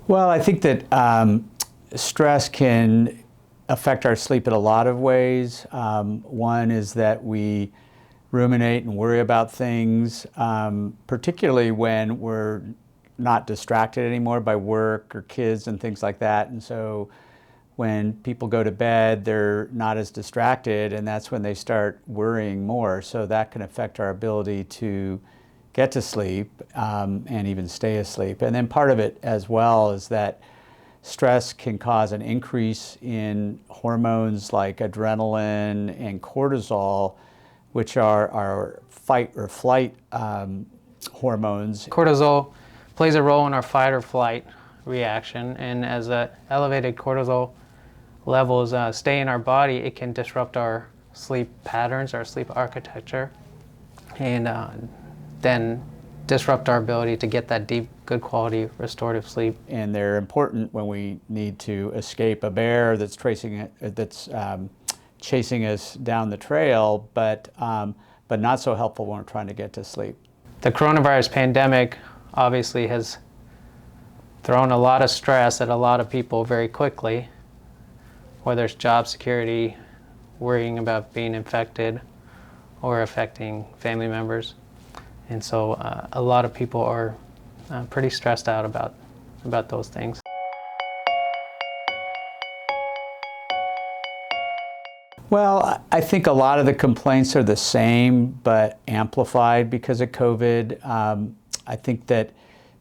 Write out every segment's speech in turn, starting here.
Well, I think that stress can affect our sleep in a lot of ways. One is that we ruminate and worry about things, particularly when we're not distracted anymore by work or kids and things like that. And so when people go to bed, they're not as distracted, and that's when they start worrying more. So that can affect our ability to get to sleep and even stay asleep. And then part of it as well is that stress can cause an increase in hormones like adrenaline and cortisol, which are our fight or flight hormones. Cortisol plays a role in our fight or flight reaction, and as elevated cortisol levels stay in our body, it can disrupt our sleep patterns, our sleep architecture, and then disrupt our ability to get that deep, good quality restorative sleep. And they're important when we need to escape a bear that's chasing us down the trail, but not so helpful when we're trying to get to sleep. The coronavirus pandemic obviously has thrown a lot of stress at a lot of people very quickly, whether it's job security, worrying about being infected, or affecting family members. And so a lot of people are pretty stressed out about those things. Well, I think a lot of the complaints are the same, but amplified because of COVID. I think that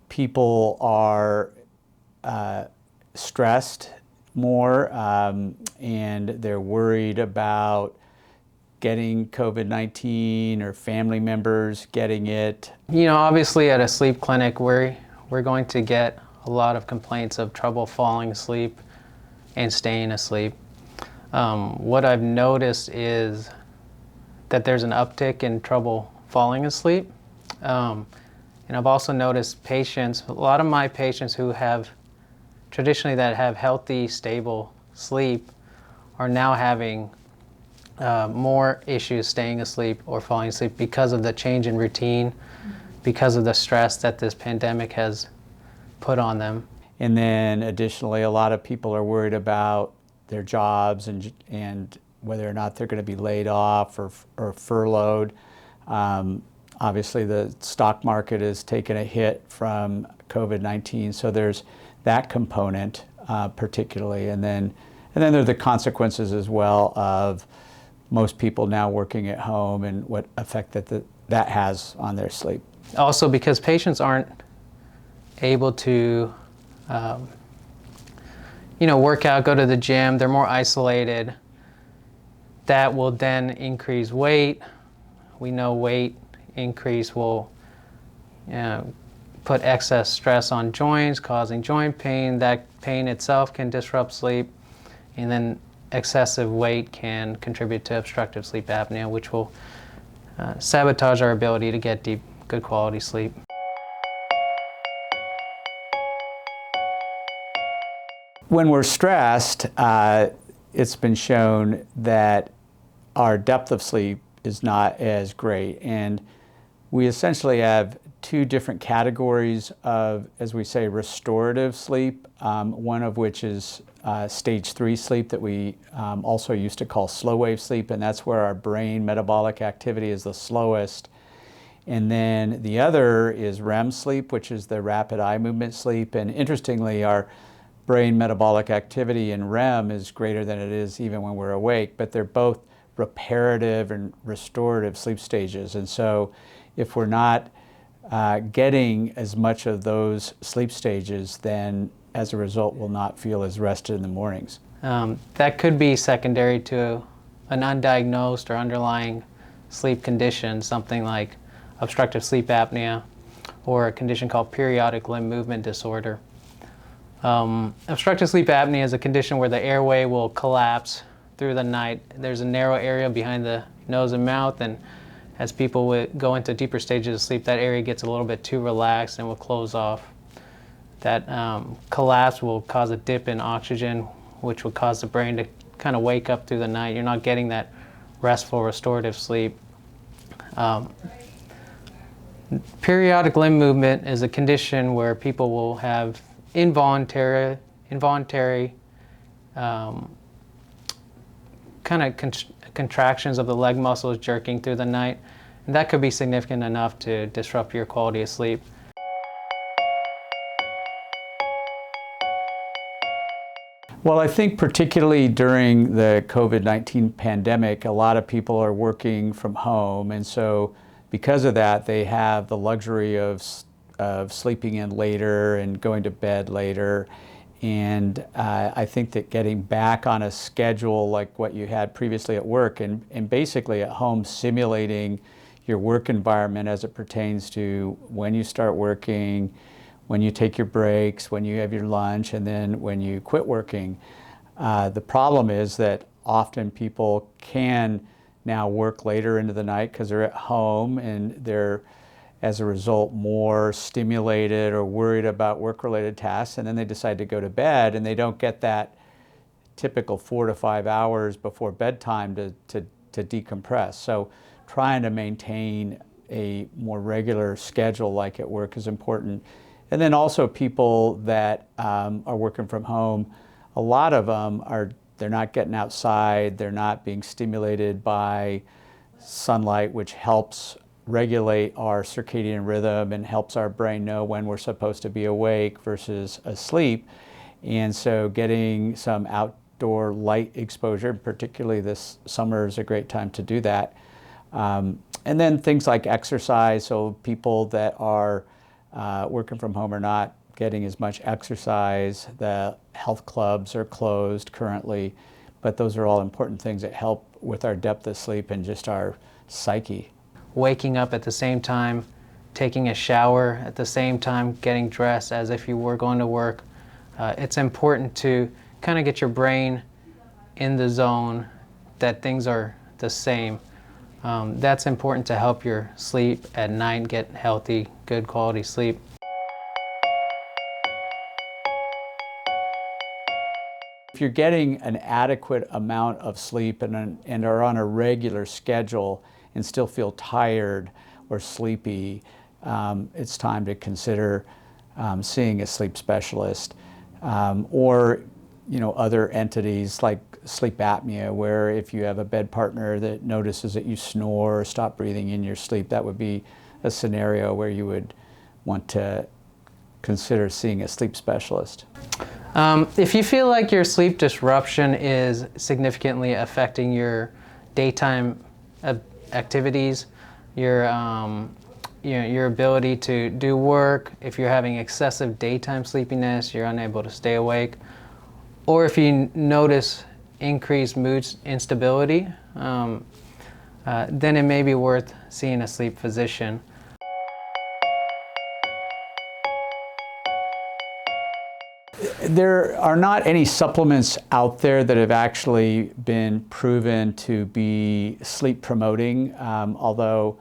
people are stressed more, and they're worried about getting COVID-19 or family members getting it. You know, obviously at a sleep clinic, we're going to get a lot of complaints of trouble falling asleep and staying asleep. What I've noticed is that there's an uptick in trouble falling asleep. And I've also noticed patients, a lot of my patients who have traditionally that have healthy, stable sleep are now having more issues staying asleep or falling asleep because of the change in routine, because of the stress that this pandemic has put on them. And then additionally, a lot of people are worried about their jobs and whether or not they're going to be laid off or furloughed. Obviously, the stock market has taken a hit from COVID-19, so there's that component particularly. And then there are the consequences as well of most people now working at home and what effect that has on their sleep. Also, because patients aren't able to work out, go to the gym, they're more isolated. That will then increase weight. We know weight increase will put excess stress on joints, causing joint pain. That pain itself can disrupt sleep. And then excessive weight can contribute to obstructive sleep apnea, which will sabotage our ability to get deep, good quality sleep. When we're stressed, it's been shown that our depth of sleep is not as great. And we essentially have two different categories of, as we say, restorative sleep, one of which is stage 3 sleep that we also used to call slow wave sleep, and that's where our brain metabolic activity is the slowest. And then the other is REM sleep, which is the rapid eye movement sleep. And interestingly, our brain metabolic activity in REM is greater than it is even when we're awake, but they're both reparative and restorative sleep stages. And so if we're not getting as much of those sleep stages, then as a result we'll not feel as rested in the mornings. That could be secondary to an undiagnosed or underlying sleep condition, something like obstructive sleep apnea or a condition called periodic limb movement disorder. Obstructive sleep apnea is a condition where the airway will collapse through the night. There's a narrow area behind the nose and mouth, and as people go into deeper stages of sleep, that area gets a little bit too relaxed and will close off. That collapse will cause a dip in oxygen, which will cause the brain to kind of wake up through the night. You're not getting that restful, restorative sleep. Periodic limb movement is a condition where people will have involuntary kind of contractions of the leg muscles jerking through the night. And that could be significant enough to disrupt your quality of sleep. Well, I think particularly during the COVID-19 pandemic, a lot of people are working from home, and so because of that, they have the luxury of sleeping in later and going to bed later. And I think that getting back on a schedule like what you had previously at work and basically at home simulating your work environment as it pertains to when you start working, when you take your breaks, when you have your lunch, and then when you quit working. The problem is that often people can now work later into the night because they're at home and they're, as a result, more stimulated or worried about work-related tasks, and then they decide to go to bed and they don't get that typical 4 to 5 hours before bedtime to decompress. So trying to maintain a more regular schedule like at work is important. And then also people that are working from home, a lot of them they're not getting outside, they're not being stimulated by sunlight, which helps regulate our circadian rhythm and helps our brain know when we're supposed to be awake versus asleep. And so getting some outdoor light exposure, particularly this summer, is a great time to do that. And then things like exercise, so people that are working from home are not getting as much exercise. The health clubs are closed currently, but those are all important things that help with our depth of sleep and just our psyche. Waking up at the same time, taking a shower at the same time, getting dressed as if you were going to work. It's important to kind of get your brain in the zone that things are the same. That's important to help your sleep at night, get healthy, good quality sleep. If you're getting an adequate amount of sleep and are on a regular schedule and still feel tired or sleepy, it's time to consider seeing a sleep specialist, or other entities like sleep apnea, where if you have a bed partner that notices that you snore or stop breathing in your sleep, that would be a scenario where you would want to consider seeing a sleep specialist. If you feel like your sleep disruption is significantly affecting your daytime activities, your ability to do work, if you're having excessive daytime sleepiness, you're unable to stay awake, or if you notice increased mood instability, then it may be worth seeing a sleep physician. There are not any supplements out there that have actually been proven to be sleep promoting, although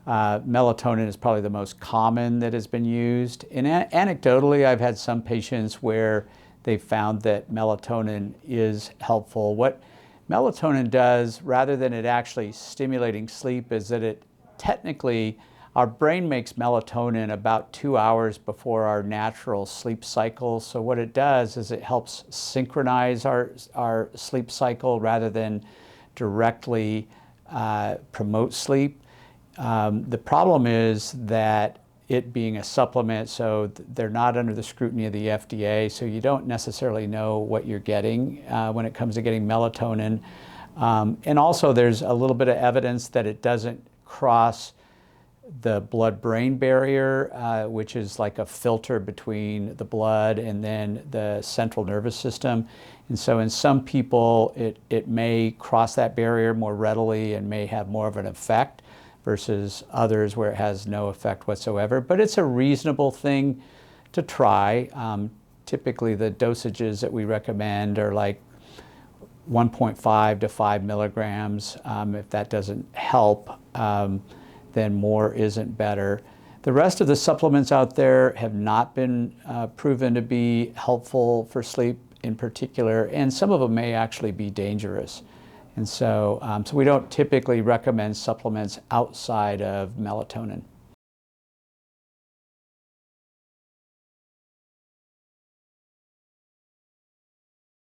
melatonin is probably the most common that has been used. And anecdotally, I've had some patients where they found that melatonin is helpful. What melatonin does, rather than it actually stimulating sleep, is that it technically, our brain makes melatonin about 2 hours before our natural sleep cycle. So what it does is it helps synchronize our sleep cycle rather than directly promote sleep. The problem is that it being a supplement, so they're not under the scrutiny of the FDA, so you don't necessarily know what you're getting when it comes to getting melatonin. And also there's a little bit of evidence that it doesn't cross the blood-brain barrier, which is like a filter between the blood and then the central nervous system. And so in some people, it may cross that barrier more readily and may have more of an effect versus others where it has no effect whatsoever. But it's a reasonable thing to try. Typically the dosages that we recommend are like 1.5 to 5 milligrams. If that doesn't help, then more isn't better. The rest of the supplements out there have not been proven to be helpful for sleep in particular, and some of them may actually be dangerous. And so we don't typically recommend supplements outside of melatonin.